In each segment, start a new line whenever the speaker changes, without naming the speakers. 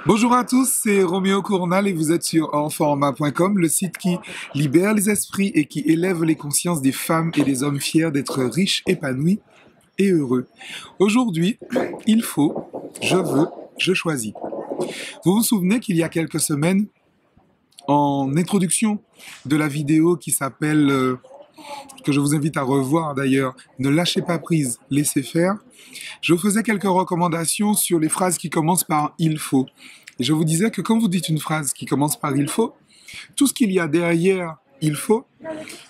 Bonjour à tous, c'est Roméo Cournal et vous êtes sur enformat.com, le site qui libère les esprits et qui élève les consciences des femmes et des hommes fiers d'être riches, épanouis et heureux. Aujourd'hui, il faut, je veux, je choisis. Vous vous souvenez qu'il y a quelques semaines, en introduction de la vidéo qui s'appelle, que je vous invite à revoir d'ailleurs, Ne lâchez pas prise, laissez faire, je vous faisais quelques recommandations sur les phrases qui commencent par il faut. Et je vous disais que quand vous dites une phrase qui commence par il faut, tout ce qu'il y a derrière il faut,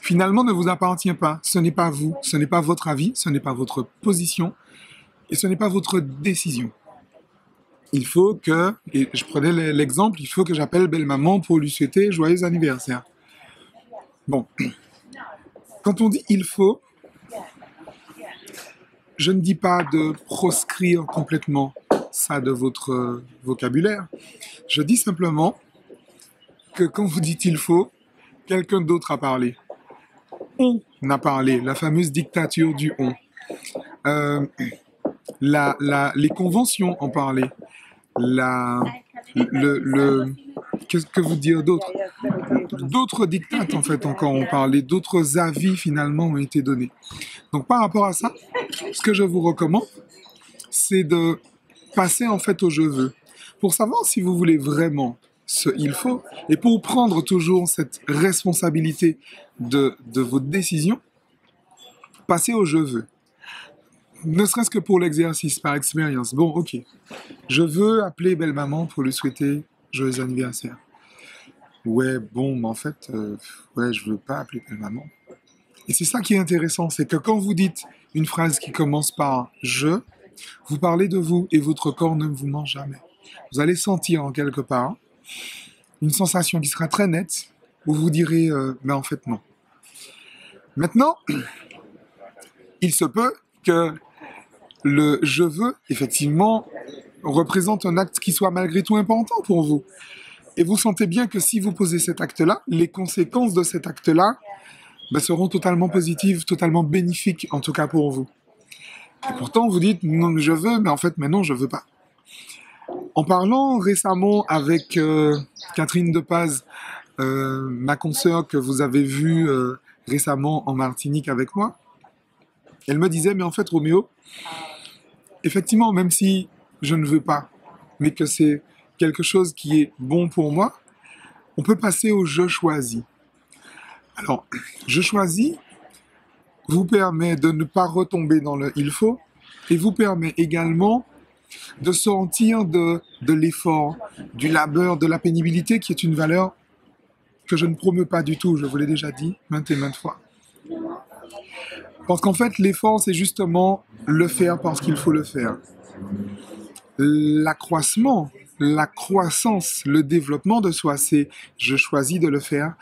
finalement ne vous appartient pas. Ce n'est pas vous, ce n'est pas votre avis, ce n'est pas votre position et ce n'est pas votre décision. Il faut que, et je prenais l'exemple, il faut que j'appelle belle-maman pour lui souhaiter joyeux anniversaire. Bon, quand on dit il faut, je ne dis pas de proscrire complètement ça de votre vocabulaire. Je dis simplement que quand vous dites il faut, quelqu'un d'autre a parlé. On a parlé, la fameuse dictature du on. Les conventions ont parlé. Qu'est-ce que vous dire d'autre? D'autres dictates en fait encore ont parlé, d'autres avis finalement ont été donnés. Donc par rapport à ça, ce que je vous recommande, c'est de passer en fait au je veux. Pour savoir si vous voulez vraiment ce il faut, et pour prendre toujours cette responsabilité de vos décisions, passez au je veux. Ne serait-ce que pour l'exercice, par expérience. Bon, ok, je veux appeler belle-maman pour lui souhaiter joyeux anniversaire. Ouais, bon, mais en fait, ouais, je veux pas appeler belle-maman. Et c'est ça qui est intéressant, c'est que quand vous dites une phrase qui commence par « je », vous parlez de vous et votre corps ne vous ment jamais. Vous allez sentir en quelque part une sensation qui sera très nette où vous direz « mais en fait non ». Maintenant, il se peut que le « je veux » effectivement représente un acte qui soit malgré tout important pour vous. Et vous sentez bien que si vous posez cet acte-là, les conséquences de cet acte-là seront totalement positives, totalement bénéfiques, en tout cas pour vous. Et pourtant, vous dites, non, je veux, mais en fait, mais non, je veux pas. En parlant récemment avec Catherine Depaz, ma consoeur que vous avez vue récemment en Martinique avec moi, elle me disait, mais en fait, Roméo, effectivement, même si je ne veux pas, mais que c'est quelque chose qui est bon pour moi, on peut passer au « je choisis ». Alors, « je choisis » vous permet de ne pas retomber dans le « il faut » et vous permet également de sortir de l'effort, du labeur, de la pénibilité qui est une valeur que je ne promeux pas du tout, je vous l'ai déjà dit maintes et maintes fois. Parce qu'en fait, l'effort, c'est justement le faire parce qu'il faut le faire. L'accroissement, la croissance, le développement de soi, c'est « je choisis de le faire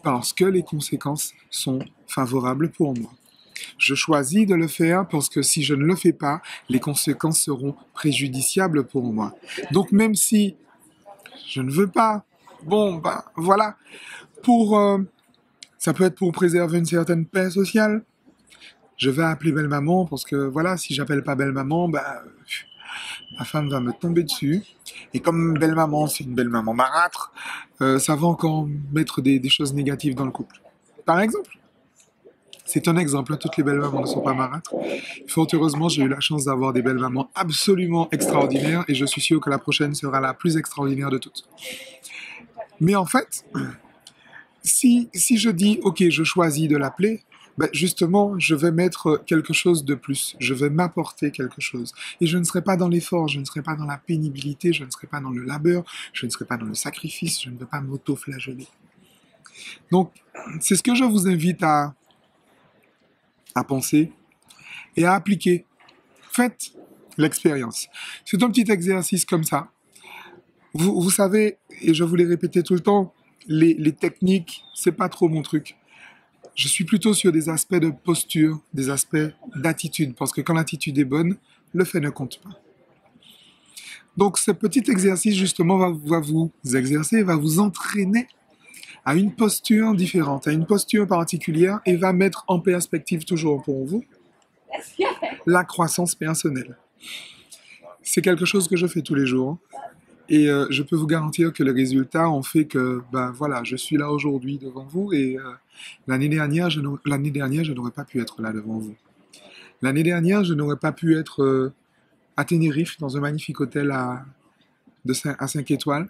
parce que les conséquences sont favorables pour moi ». Je choisis de le faire parce que si je ne le fais pas, les conséquences seront préjudiciables pour moi. Donc même si je ne veux pas, bon, voilà, ça peut être pour préserver une certaine paix sociale. Je vais appeler belle-maman parce que voilà, si j'appelle pas belle-maman, ma femme va me tomber dessus. Et comme belle-maman, c'est une belle-maman marâtre, ça va encore mettre des choses négatives dans le couple. Par exemple. C'est un exemple, toutes les belles-mamans ne sont pas marâtres. Fort heureusement, j'ai eu la chance d'avoir des belles-mamans absolument extraordinaires et je suis sûr que la prochaine sera la plus extraordinaire de toutes. Mais en fait, si je dis « ok, je choisis de l'appeler », justement, je vais mettre quelque chose de plus, je vais m'apporter quelque chose. Et je ne serai pas dans l'effort, je ne serai pas dans la pénibilité, je ne serai pas dans le labeur, je ne serai pas dans le sacrifice, je ne vais pas m'auto-flageller. Donc, c'est ce que je vous invite à penser et à appliquer. Faites l'expérience. C'est un petit exercice comme ça. Vous savez, et je vous l'ai répété tout le temps, les techniques, c'est pas trop mon truc. Je suis plutôt sur des aspects de posture, des aspects d'attitude, parce que quand l'attitude est bonne, le fait ne compte pas. Donc ce petit exercice justement va vous exercer, va vous entraîner à une posture différente, à une posture particulière et va mettre en perspective toujours pour vous la croissance personnelle. C'est quelque chose que je fais tous les jours. Et je peux vous garantir que les résultats ont fait que, ben voilà, je suis là aujourd'hui devant vous et l'année dernière, je n'aurais pas pu être là devant vous. L'année dernière, je n'aurais pas pu être à Tenerife dans un magnifique hôtel à 5 étoiles.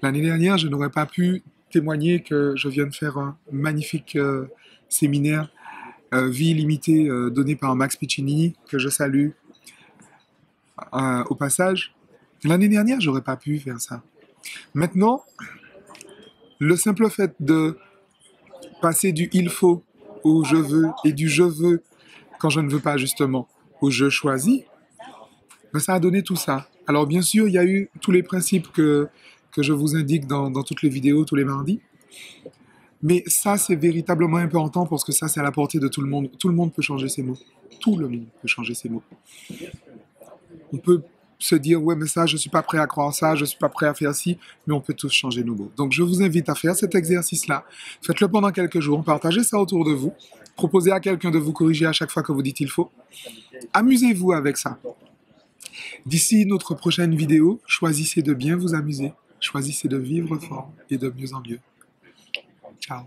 L'année dernière, je n'aurais pas pu témoigner que je viens de faire un magnifique séminaire Vie illimitée donné par Max Piccinini, que je salue au passage. L'année dernière, j'aurais pas pu faire ça. Maintenant, le simple fait de passer du il faut au je veux et du je veux quand je ne veux pas justement au je choisis, ben ça a donné tout ça. Alors bien sûr, il y a eu tous les principes que je vous indique dans toutes les vidéos tous les mardis. Mais ça, c'est véritablement important parce que ça, c'est à la portée de tout le monde. Tout le monde peut changer ses mots. Tout le monde peut changer ses mots. On peut se dire, ouais, mais ça, je ne suis pas prêt à croire ça, je ne suis pas prêt à faire ci, mais on peut tous changer nos mots. Donc, je vous invite à faire cet exercice-là. Faites-le pendant quelques jours, partagez ça autour de vous, proposez à quelqu'un de vous corriger à chaque fois que vous dites il faut. Amusez-vous avec ça. D'ici notre prochaine vidéo, choisissez de bien vous amuser, choisissez de vivre fort et de mieux en mieux. Ciao.